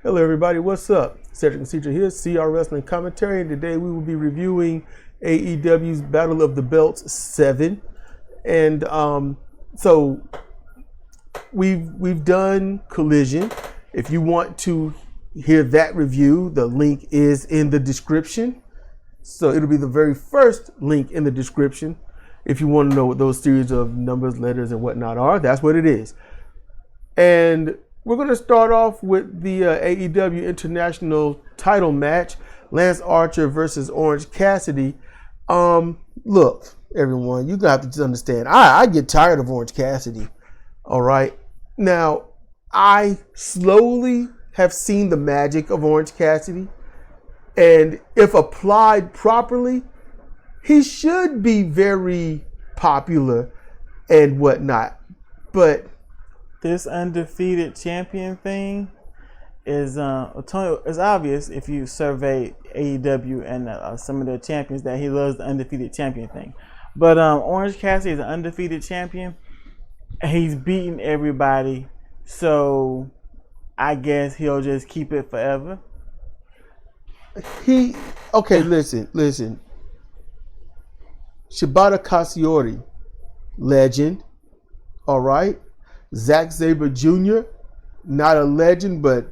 Hello everybody, what's up? Cedric and Cedric here, CR Wrestling Commentary, and today we will be reviewing AEW's Battle of the Belts 7. And so we've done Collision. If you want to hear that review, the link is in the description. So it'll be the very first link in the description. If you want to know what those series of numbers, letters, and whatnot are, that's what it is. And we're going to start off with the AEW International title match, Lance Archer versus Orange Cassidy. Look, everyone, you're going to have to just understand, I get tired of Orange Cassidy, all right? Now, I slowly have seen the magic of Orange Cassidy, and if applied properly, he should be very popular and whatnot, but this undefeated champion thing is obvious if you survey AEW and some of their champions that he loves the undefeated champion thing. But Orange Cassidy is an undefeated champion. He's beaten everybody, so I guess he'll just keep it forever. Listen. Shibata Katsuyori, legend, all right? Zack Sabre Jr., not a legend, but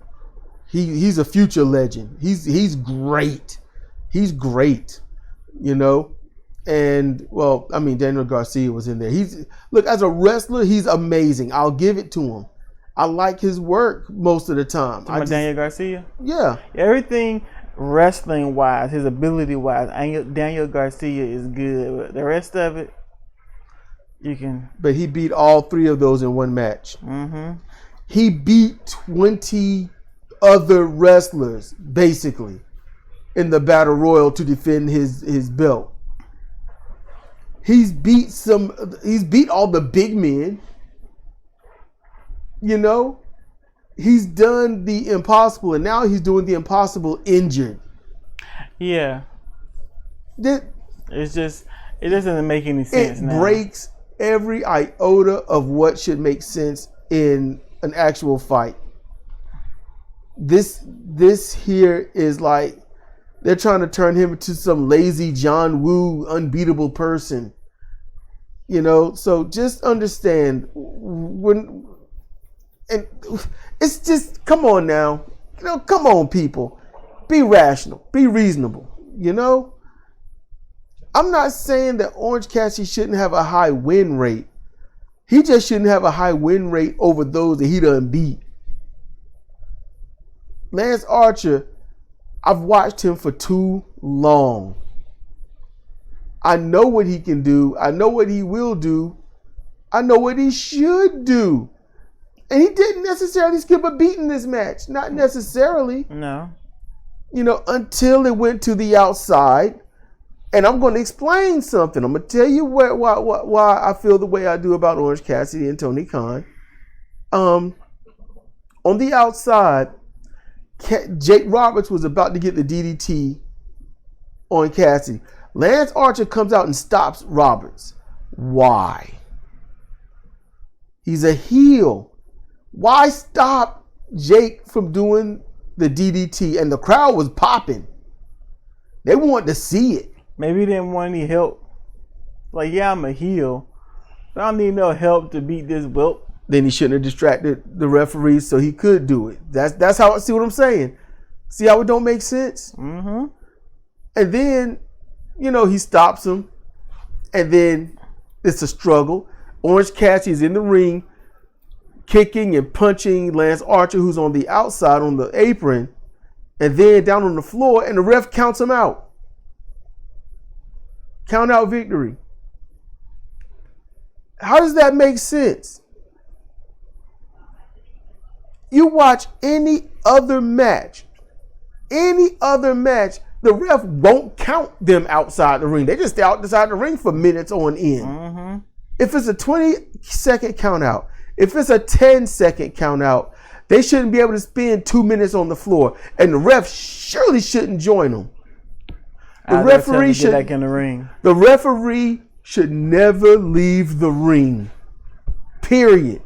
he's a future legend. He's great. He's great, you know. And well, I mean, Daniel Garcia was in there. Look, as a wrestler, he's amazing. I'll give it to him. I like his work most of the time. Daniel Garcia? Yeah. Everything wrestling wise, his ability wise, Daniel Garcia is good. But the rest of it, you can. But he beat all three of those in one match. Mm-hmm. He beat 20 other wrestlers, basically, in the Battle Royal to defend his belt. He's beat all the big men. You know? He's done the impossible, and now he's doing the impossible injured. Yeah. It doesn't make any sense now. It breaks every iota of what should make sense in an actual fight. This here is like they're trying to turn him into some lazy John Woo unbeatable person. You know, so just understand and it's just, come on now. You know, come on, people. Be rational. Be reasonable. You know? I'm not saying that Orange Cassidy shouldn't have a high win rate. He just shouldn't have a high win rate over those that he done beat. Lance Archer, I've watched him for too long. I know what he can do. I know what he will do. I know what he should do. And he didn't necessarily skip a beat in this match. Not necessarily. No. You know, until it went to the outside. And I'm going to explain something. I'm going to tell you why I feel the way I do about Orange Cassidy and Tony Khan. On the outside, Jake Roberts was about to get the DDT on Cassidy. Lance Archer comes out and stops Roberts. Why? He's a heel. Why stop Jake from doing the DDT? And the crowd was popping. They wanted to see it. Maybe he didn't want any help. Like, yeah, I'm a heel, but I don't need no help to beat this belt. Then he shouldn't have distracted the referees so he could do it. That's how I see what I'm saying. See how it don't make sense? Mm-hmm. And then, you know, he stops him. And then it's a struggle. Orange Cassidy's in the ring, kicking and punching Lance Archer, who's on the outside on the apron, and then down on the floor, and the ref counts him out. Count out victory. How does that make sense? You watch any other match, the ref won't count them outside the ring. They just stay outside the ring for minutes on end. Mm-hmm. If it's a 20-second count out, if it's a 10-second count out, they shouldn't be able to spend 2 minutes on the floor. And the ref surely shouldn't join them. The referee should get back in the ring. The referee should never leave the ring. Period.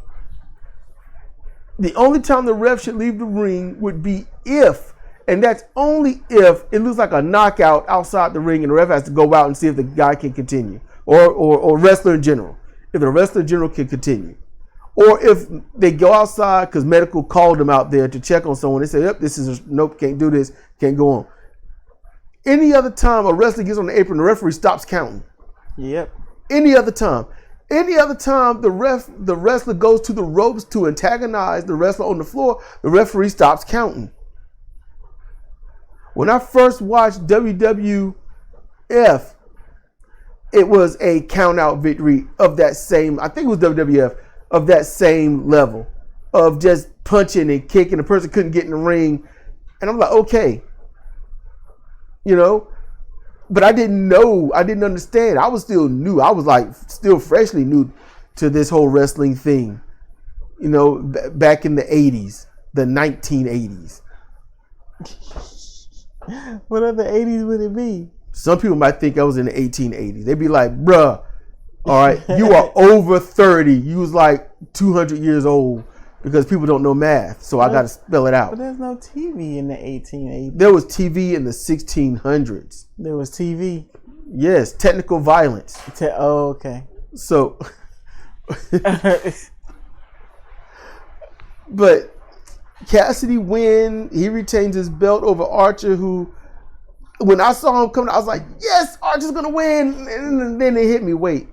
The only time the ref should leave the ring would be if, and that's only if it looks like a knockout outside the ring and the ref has to go out and see if the guy can continue, or wrestler in general. If the wrestler in general can continue. Or if they go outside because medical called them out there to check on someone, they say, yep, nope, can't do this, can't go on. Any other time a wrestler gets on the apron, the referee stops counting. Yep. Any other time. Any other time the wrestler goes to the ropes to antagonize the wrestler on the floor, the referee stops counting. When I first watched WWF, it was a count-out victory of that same, I think it was WWF, of that same level of just punching and kicking. The person couldn't get in the ring. And I'm like, okay. You know? But I didn't know. I didn't understand. I was still new. I was like still freshly new to this whole wrestling thing. You know, back in the 80s, the 1980s. What other 80s would it be? Some people might think I was in the 1880s. They'd be like, bruh, all right, you are over 30. You was like 200 years old because people don't know math. So I got to spell it out. But there's no TV in the 1880s. There was TV in the 1600s. There was TV? Yes, technical violence. Oh, okay. So, but Cassidy win. He retains his belt over Archer, who, when I saw him coming, I was like, yes, Archer's going to win. And then it hit me, wait.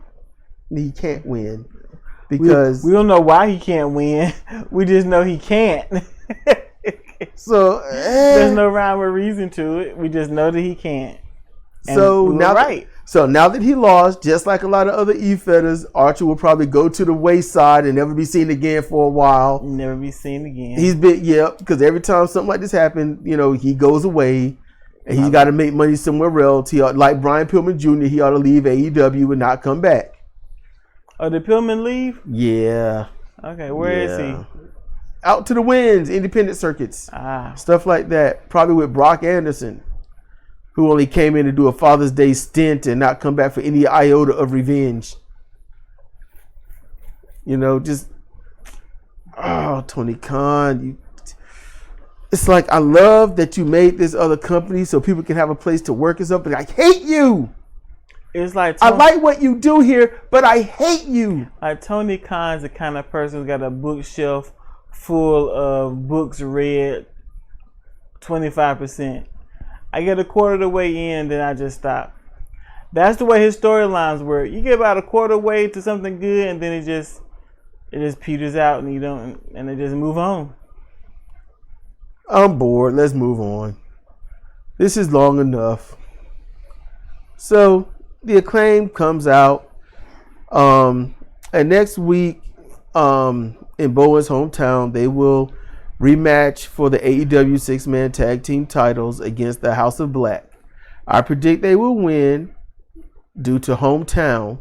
He can't win because we don't know why he can't win. We just know he can't. So there's no rhyme or reason to it. We just know that he can't. And so now that he lost, just like a lot of other E-Fetters, Archer will probably go to the wayside and never be seen again for a while. Never be seen again. He's been because every time something like this happens, you know, he goes away. And he's got to make money somewhere else. He ought, like Brian Pillman Jr., he ought to leave AEW and not come back. Oh, did Pillman leave? Yeah. Okay, where is he? Out to the winds, independent circuits. Stuff like that. Probably with Brock Anderson, who only came in to do a Father's Day stint and not come back for any iota of revenge. You know, just, Tony Khan, it's like, I love that you made this other company so people can have a place to work and stuff, but I hate you. It's like I like what you do here, but I hate you. Like Tony Khan's the kind of person who's got a bookshelf full of books read 25%. I get a quarter of the way in, then I just stop. That's the way his storylines work. You get about a quarter way to something good, and then it just peters out, and they just move on. I'm bored. Let's move on. This is long enough. So the Acclaim comes out, and next week, in Bowen's hometown, they will rematch for the AEW 6-man tag team titles against the House of Black. I predict they will win due to hometown.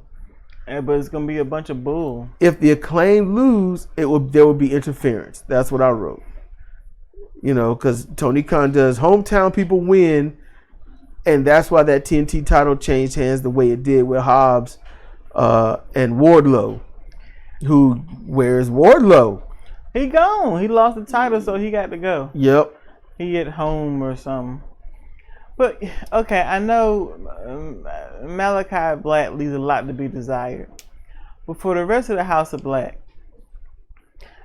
Yeah, but it's gonna be a bunch of bull. If the Acclaim lose, there will be interference. That's what I wrote. You know, because Tony Khan does hometown people win, and that's why that TNT title changed hands the way it did with Hobbs and Wardlow. Where's Wardlow? He gone. He lost the title, so he got to go. Yep. He at home or something. But, okay, I know Malachi Black leaves a lot to be desired. But for the rest of the House of Black,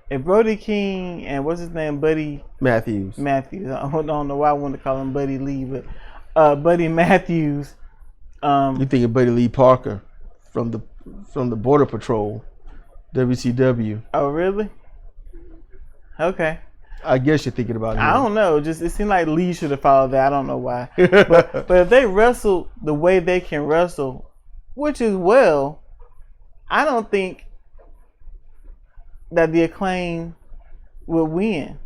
if Brody King and what's his name, Buddy Matthews. I don't know why I wanted to call him Buddy Lee, but Buddy Matthews. You're thinking Buddy Lee Parker from the Border Patrol, WCW. Oh, really? Okay. I guess you're thinking about him. I don't know. Just it seemed like Lee should have followed that. I don't know why. but if they wrestle the way they can wrestle, which is well, I don't think that the Acclaim will win.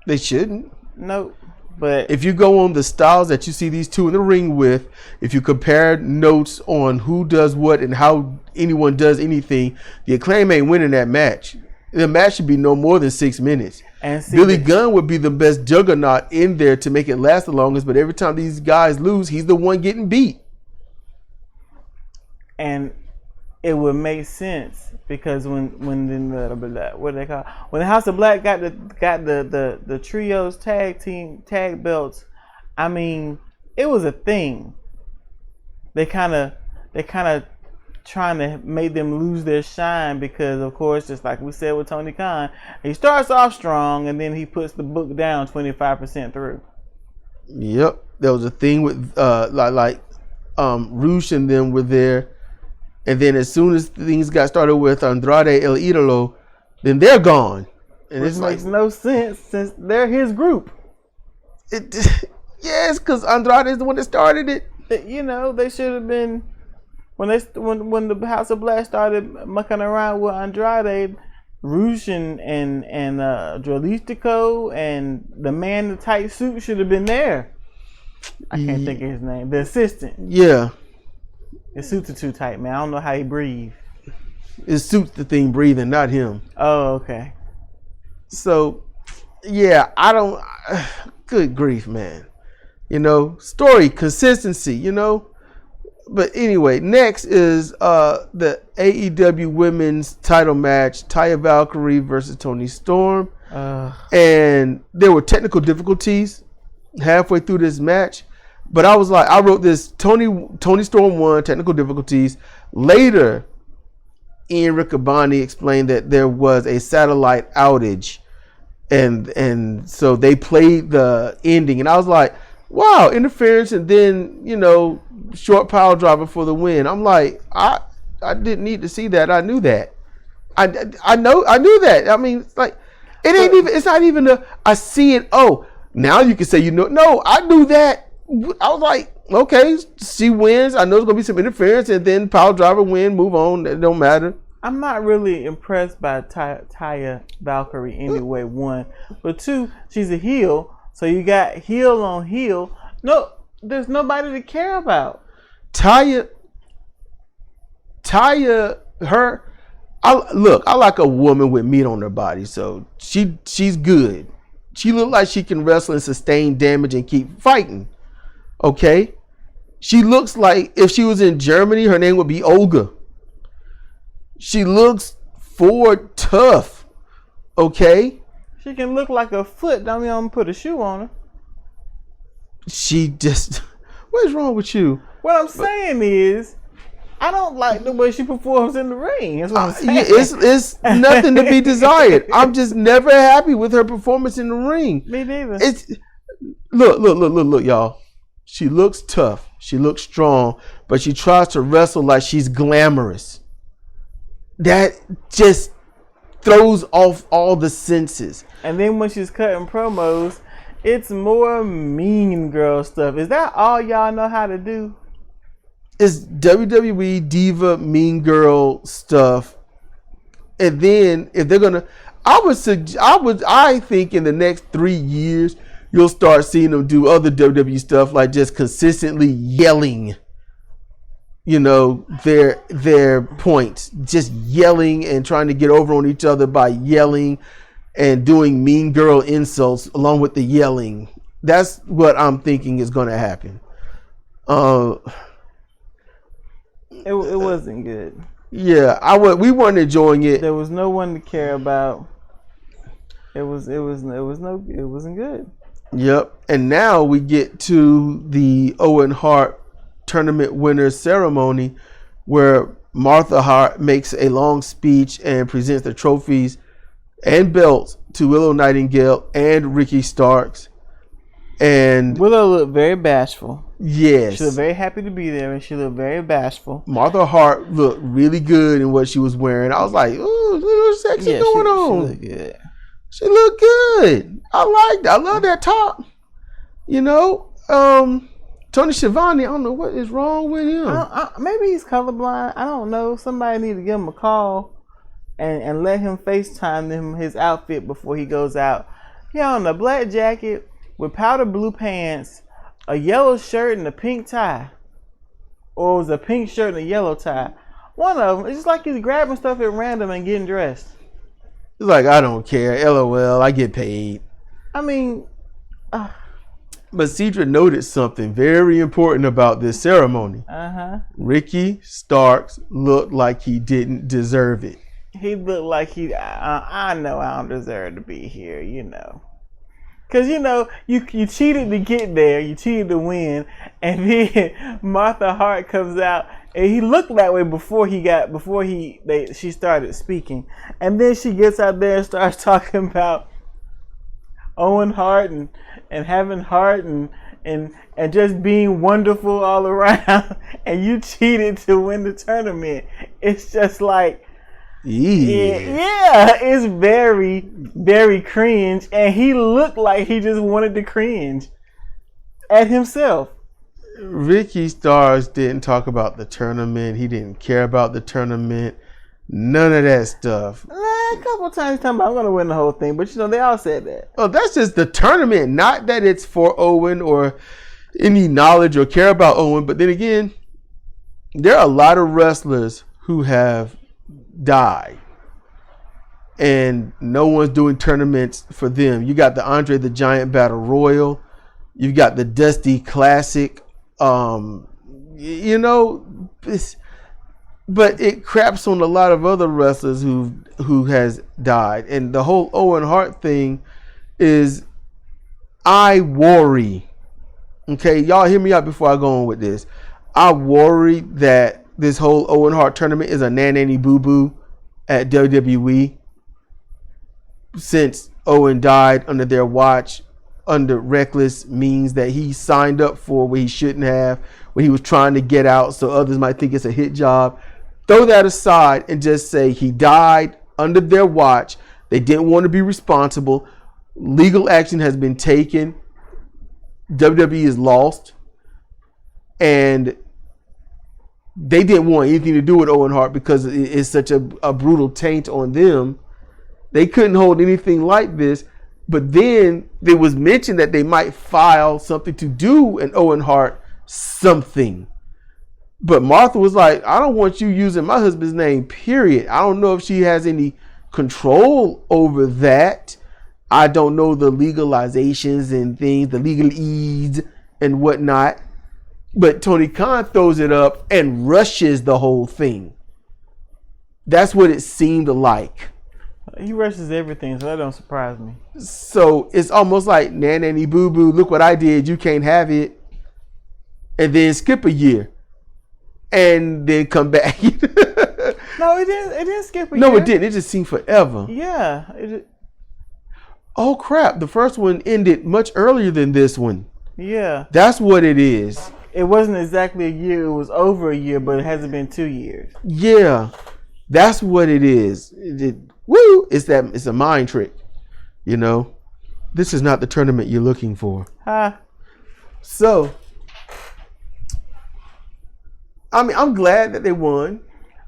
They shouldn't. No. But if you go on the styles that you see these two in the ring with, if you compare notes on who does what and how anyone does anything, the Acclaim ain't winning that match. The match should be no more than 6 minutes. And Billy Gunn would be the best juggernaut in there to make it last the longest, but every time these guys lose, he's the one getting beat. And it would make sense because when the House of Black got the trios tag belts, I mean, it was a thing. They kind of trying to make them lose their shine because, of course, just like we said with Tony Khan, he starts off strong and then he puts the book down 25% through. Yep, there was a thing with Roosh and them were there, and then as soon as things got started with Andrade El Idolo, then they're gone. And Which makes no sense since they're his group. Yes, because Andrade is the one that started it. You know, they should have been when the House of Black started mucking around with Andrade, Roosh and Dralistico and the man in the tight suit should have been there. I can't think of his name. The assistant. Yeah. His suits are too tight, man. I don't know how he breathes. His suit's the thing breathing, not him. Oh, okay. So, yeah, I don't. Good grief, man. You know, story consistency. You know, but anyway, next is the AEW Women's Title match: Taya Valkyrie versus Toni Storm, and there were technical difficulties halfway through this match. But I was like, I wrote this: Toni Storm won, technical difficulties. Later, Ian Riccaboni explained that there was a satellite outage, and so they played the ending, and I was like, wow, interference, and then, you know, short power driver for the win. I'm like, I didn't need to see that. I knew that. I knew that. I mean, it's like, it's not even I see it. Oh, now you can say, you know, no, I knew that. I was like, okay, she wins. I know there's gonna be some interference, and then power driver win, move on. It don't matter. I'm not really impressed by Taya Valkyrie anyway. One, but two, she's a heel. So you got heel on heel. No, there's nobody to care about. Taya, her. I like a woman with meat on her body, so she's good. She look like she can wrestle and sustain damage and keep fighting. Okay, she looks like if she was in Germany, her name would be Olga. She looks forward tough. Okay. She can look like a foot. Don't mean I'm gonna put a shoe on her. She just. What is wrong with you? What I'm saying is, I don't like the way she performs in the ring. That's what I'm saying. It's nothing to be desired. I'm just never happy with her performance in the ring. Me neither. Look, y'all. She looks tough. She looks strong, but she tries to wrestle like she's glamorous. That just throws off all the senses. And then when she's cutting promos, it's more mean girl stuff. Is that all y'all know how to do? It's WWE diva mean girl stuff. And then if they're gonna, I think in the next 3 years you'll start seeing them do other WWE stuff, like just consistently yelling. You know, their points, just yelling and trying to get over on each other by yelling and doing mean girl insults along with the yelling. That's what I'm thinking is going to happen. It wasn't good. Yeah, we weren't enjoying it. There was no one to care about. It wasn't good. Yep. And now we get to the Owen Hart tournament winners ceremony, where Martha Hart makes a long speech and presents the trophies and belts to Willow Nightingale and Ricky Starks. And Willow looked very bashful. Yes. She looked very happy to be there, and she looked very bashful. Martha Hart looked really good in what she was wearing. I was like, ooh, little sexy going on. She looked good. She looked good. I liked it. I love that top. You know, Tony Schiavone, I don't know what is wrong with him. Maybe he's colorblind. I don't know. Somebody need to give him a call and let him FaceTime him his outfit before he goes out. He on a black jacket with powder blue pants, a yellow shirt and a pink tie. Or it was a pink shirt and a yellow tie. One of them. It's just like he's grabbing stuff at random and getting dressed. It's like, I don't care. LOL, I get paid. I mean, But Cedra noted something very important about this ceremony. Ricky Starks looked like he didn't deserve it. He looked like I know I don't deserve to be here, Because, you cheated to get there. You cheated to win. And then Martha Hart comes out. And he looked that way before she started speaking. And then she gets out there and starts talking about Owen Hart and having heart and just being wonderful all around. And you cheated to win the tournament. It's just like, yeah, it's very, very cringe. And he looked like he just wanted to cringe at himself. Ricky Starks didn't talk about the tournament. He didn't care about the tournament. None of that stuff. A couple times talking about I'm going to win the whole thing. But, they all said that. Oh, that's just the tournament. Not that it's for Owen or any knowledge or care about Owen. But then again, there are a lot of wrestlers who have died. And no one's doing tournaments for them. You got the Andre the Giant Battle Royal. You've got the Dusty Classic. But it craps on a lot of other wrestlers who has died. And the whole Owen Hart thing is, I worry. Okay, y'all hear me out before I go on with this. I worry that this whole Owen Hart tournament is a nanny boo boo at WWE, since Owen died under their watch, under reckless means that he signed up for where he shouldn't have, when he was trying to get out so others might think it's a hit job. Throw that aside and just say he died under their watch. They didn't want to be responsible. Legal action has been taken. WWE is lost. And they didn't want anything to do with Owen Hart because it's such a brutal taint on them. They couldn't hold anything like this. But then there was mention that they might file something to do an Owen Hart something. But Martha was like, I don't want you using my husband's name, period. I don't know if she has any control over that. I don't know the legalizations and things, the legalese and whatnot. But Tony Khan throws it up and rushes the whole thing. That's what it seemed like. He rushes everything, so that don't surprise me. So it's almost like nanny boo boo, look what I did, you can't have it. And then skip a year. And then come back. No, it didn't skip a year. No, it didn't. It just seemed forever. Yeah. Oh crap. The first one ended much earlier than this one. Yeah. That's what it is. It wasn't exactly a year, it was over a year, but it hasn't been 2 years. Yeah. That's what it is. It's a mind trick. This is not the tournament you're looking for. So, I mean, I'm glad that they won.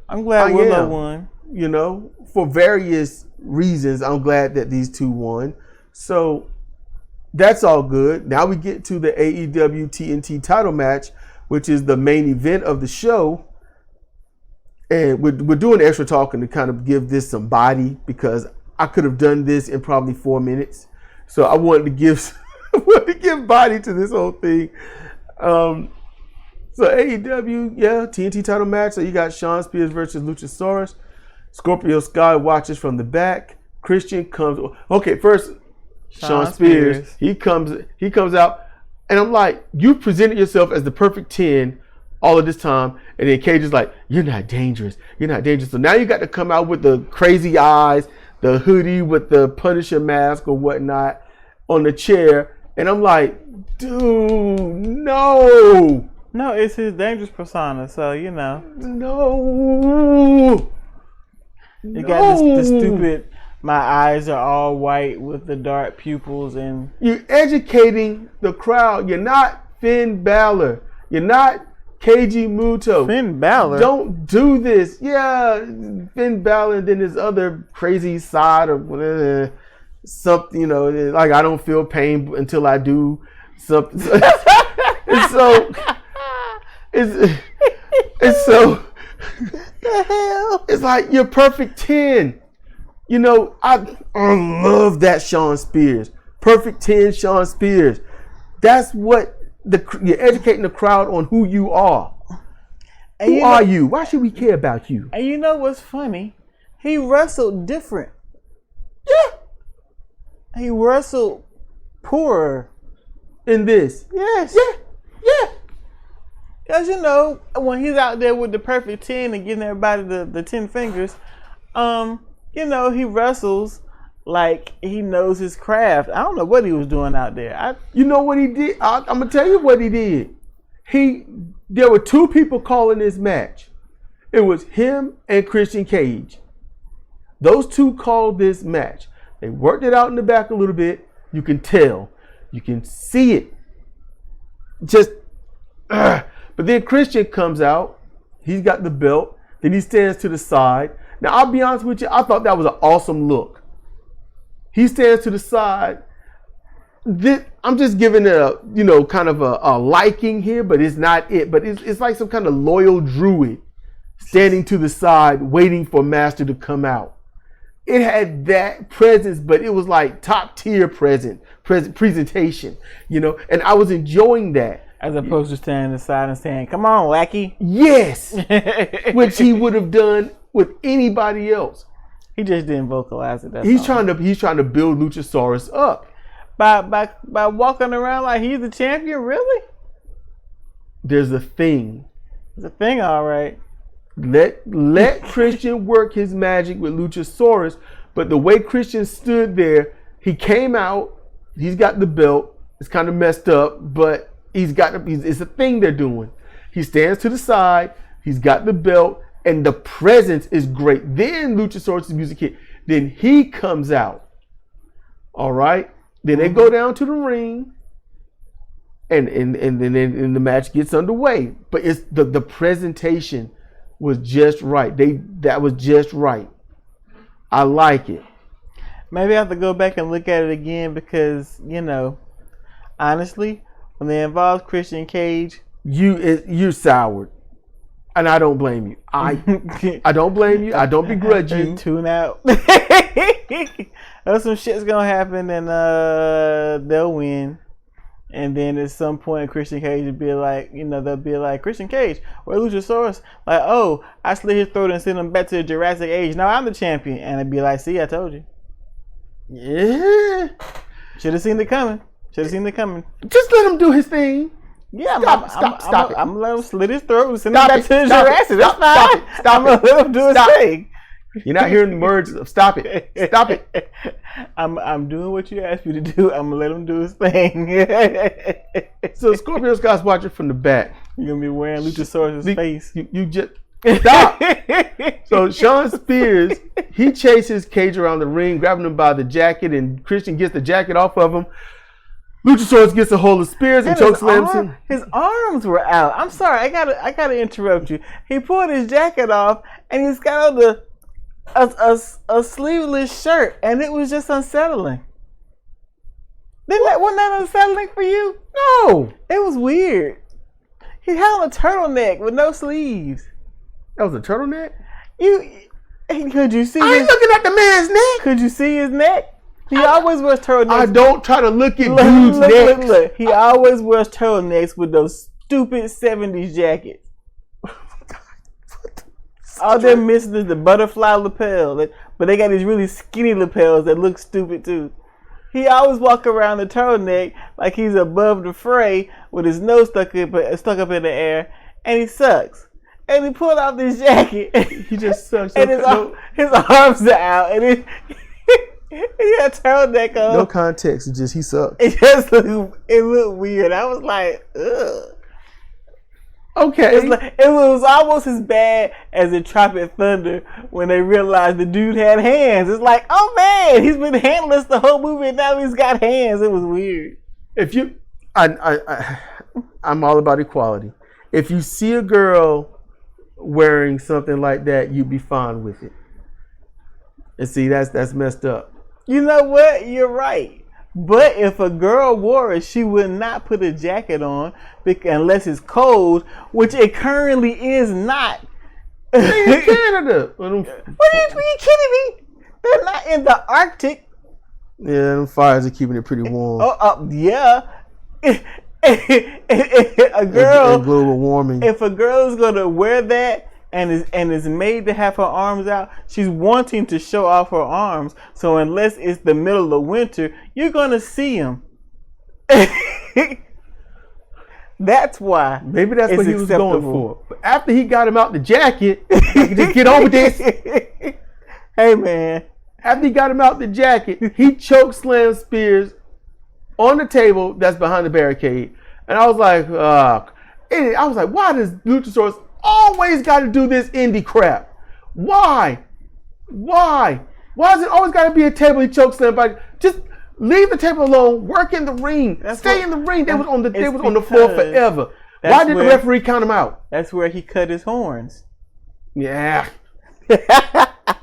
I'm glad Willow won. For various reasons, I'm glad that these two won. So, that's all good. Now we get to the AEW TNT title match, which is the main event of the show. And we're doing extra talking to kind of give this some body, because I could have done this in probably 4 minutes. So I wanted to give body to this whole thing. So AEW, TNT title match. So you got Shawn Spears versus Luchasaurus. Scorpio Sky watches from the back. Christian comes. Okay, first Shawn Spears. He comes out, and I'm like, you presented yourself as the perfect 10 all of this time, and then Cage is like, you're not dangerous. So now you got to come out with the crazy eyes, the hoodie with the Punisher mask or whatnot on the chair, and I'm like, dude, no. No, it's his dangerous persona, so No. You got this stupid, my eyes are all white with the dark pupils, and you're educating the crowd. You're not Finn Balor. You're not Keiji Muto. Finn Balor. Don't do this. Yeah, Finn Balor, and then his other crazy side of whatever, something, like I don't feel pain until I do something. It's like you're perfect 10. I love that Shawn Spears. Perfect 10 Shawn Spears. That's what you're educating the crowd on who you are. And who are you? Why should we care about you? And you know what's funny? He wrestled different. Yeah. He wrestled poorer. In this. Yes. Yeah. Because, you know, when he's out there with the perfect 10 and giving everybody the 10 fingers, you know, he wrestles like he knows his craft. I don't know what he was doing out there. You know what he did? I'm going to tell you what he did. There were two people calling this match. It was him and Christian Cage. Those two called this match. They worked it out in the back a little bit. You can tell. You can see it. But then Christian comes out. He's got the belt. Then he stands to the side. Now, I'll be honest with you. I thought that was an awesome look. He stands to the side. I'm just giving it kind of a liking here, but it's not it. But it's like some kind of loyal druid standing to the side, waiting for Master to come out. It had that presence, but it was like top tier presentation, and I was enjoying that. As opposed to standing aside and saying, "Come on, lackey." Yes, which he would have done with anybody else. He just didn't vocalize it. He's trying to build Luchasaurus up by walking around like he's the champion. Really? There's a thing. There's a thing, all right. Let Christian work his magic with Luchasaurus, but the way Christian stood there, he came out. He's got the belt. It's kind of messed up, but it's a thing they're doing. He stands to the side. He's got the belt, and the presence is great. Then Luchasaurus' music hit. Then he comes out. All right. Then they go down to the ring, and then the match gets underway. But it's the presentation was just right. That was just right. I like it. Maybe I have to go back and look at it again because honestly, when they involve Christian Cage, you're soured, and I don't blame you. I don't blame you. I don't begrudge you. Tune out. Some shit's gonna happen, and they'll win. And then at some point, Christian Cage will be like, they'll be like, Christian Cage, where Luchasaurus? Like, oh, I slit his throat and sent him back to the Jurassic Age. Now I'm the champion. And it'd be like, see, I told you. Yeah. Should have seen it coming. Just let him do his thing. Yeah, Stop it. I'm gonna let him slit his throat and send him back to the Jurassic. That's fine. I'm gonna let him do his thing. You're not hearing the words of stop it. Stop it. I'm doing what you asked me to do. I'm gonna let him do his thing. So Scorpio Scott's watching from the back. You're gonna be wearing Luchasaurus' face. You just stop. So Sean Spears, he chases Cage around the ring, grabbing him by the jacket, and Christian gets the jacket off of him. Luchasaurus gets a hold of Spears and chokeslams him. His arms were out. I'm sorry, I gotta interrupt you. He pulled his jacket off, and he's got on a sleeveless shirt, and it was just unsettling. Wasn't that unsettling for you? No, it was weird. He had on a turtleneck with no sleeves. That was a turtleneck? Could you see? I ain't looking at the man's neck. Could you see his neck? He always wears turtlenecks. I don't try to look at dude's neck. Look. He always wears turtlenecks with those stupid 70s jackets. All they're missing is the butterfly lapel. But they got these really skinny lapels that look stupid too. He always walk around the turtleneck like he's above the fray with his nose stuck up in the air, and he sucks. And he pulled off this jacket. He just sucks. And his arms are out, and he had a turtleneck on. No context. It's just he sucks. It looked weird. I was like, ugh. Okay. It was almost as bad as in Tropic Thunder when they realized the dude had hands. It's like, oh man, he's been handless the whole movie and now he's got hands. It was weird. I'm all about equality. If you see a girl wearing something like that, you'd be fine with it. And see, that's messed up. You know what? You're right. But if a girl wore it, she would not put a jacket on unless it's cold, which it currently is not. They're in Canada. What are you kidding me? They're not in the Arctic. Yeah, them fires are keeping it pretty warm. Yeah. A girl, and global warming. if a girl is gonna wear that and is made to have her arms out, she's wanting to show off her arms. So unless it's the middle of winter, you're gonna see them. That's why. Maybe that's what he was going acceptable. for. But after he got him out the jacket, I could just get on with this. Hey man, After he got him out the jacket, he choke slammed Spears on the table that's behind the barricade. And I was like, why does Luchasaurus always got to do this indie crap? Why? Why does it always got to be a table he choke slammed by? Just leave the table alone. Work in the ring. Stay in the ring. They was on the floor forever. Why did the referee count him out? That's where he cut his horns. Yeah.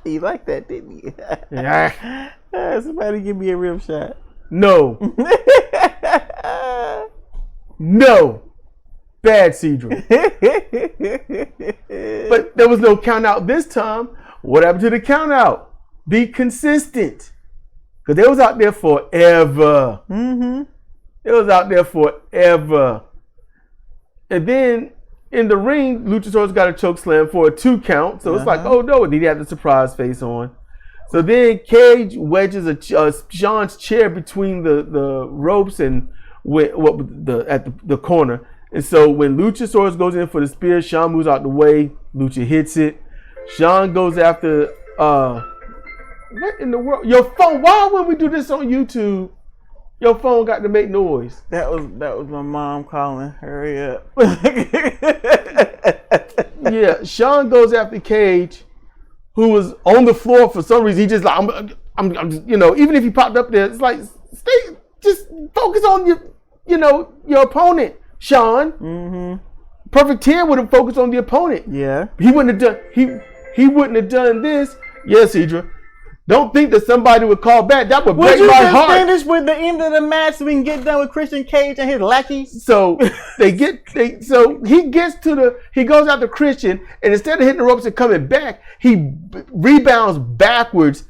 You like that, didn't you? Yeah. Somebody give me a rim shot. No. No. Bad Cedra. But there was no count out this time. What happened to the count out? Be consistent. Because they was out there forever. Mm-hmm. It was out there forever. And then in the ring, Luchasaurus got a choke slam for a 2 count. So it's like, oh no, did he have the surprise face on? So then Cage wedges Sean's chair between the ropes and at the corner. And so when Luchasaurus goes in for the spear, Sean moves out the way. Lucha hits it. Sean goes after what in the world? Your phone. Why when we do this on YouTube, your phone got to make noise? That was my mom calling. Hurry up. Yeah, Sean goes after Cage, who was on the floor for some reason. He just like I'm even if he popped up there, it's like just focus on your opponent, Sean. Mm-hmm. Perfect 10 would have focused on the opponent. Yeah. He wouldn't have done he wouldn't have done this. Yes, Cedra. Don't think that somebody would call back. That would break my heart. Would you just finish with the end of the match so we can get done with Christian Cage and his lackeys? So he goes out to Christian, and instead of hitting the ropes and coming back, he rebounds backwards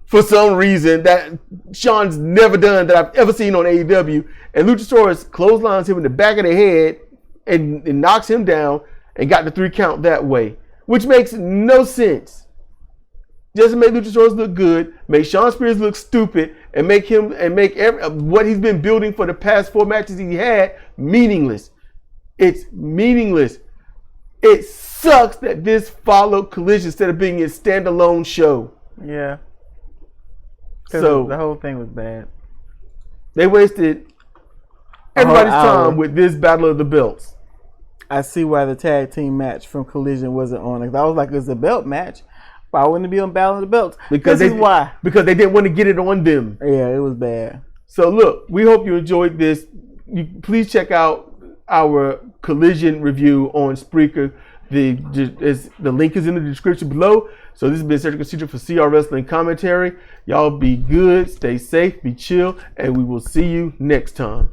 for some reason that Sean's never done that I've ever seen on AEW. And Luchasaurus clotheslines him in the back of the head and knocks him down and got the 3 count that way, which makes no sense. Just to make Luchasaurus look good, make Shawn Spears look stupid, and make what he's been building for the past 4 matches he had meaningless. It's meaningless. It sucks that this followed Collision instead of being a standalone show. Yeah. So the whole thing was bad. They wasted everybody's time with this Battle of the Belts. I see why the tag team match from Collision wasn't on it. I was like, it's a belt match. Why wouldn't it be on Battle of the Belts? Because they didn't want to get it on them. Yeah, it was bad. So look, we hope you enjoyed this. Please check out our Collision review on Spreaker. The link is in the description below. So this has been Surgical Cedra for CR Wrestling Commentary. Y'all be good, stay safe, be chill, and we will see you next time.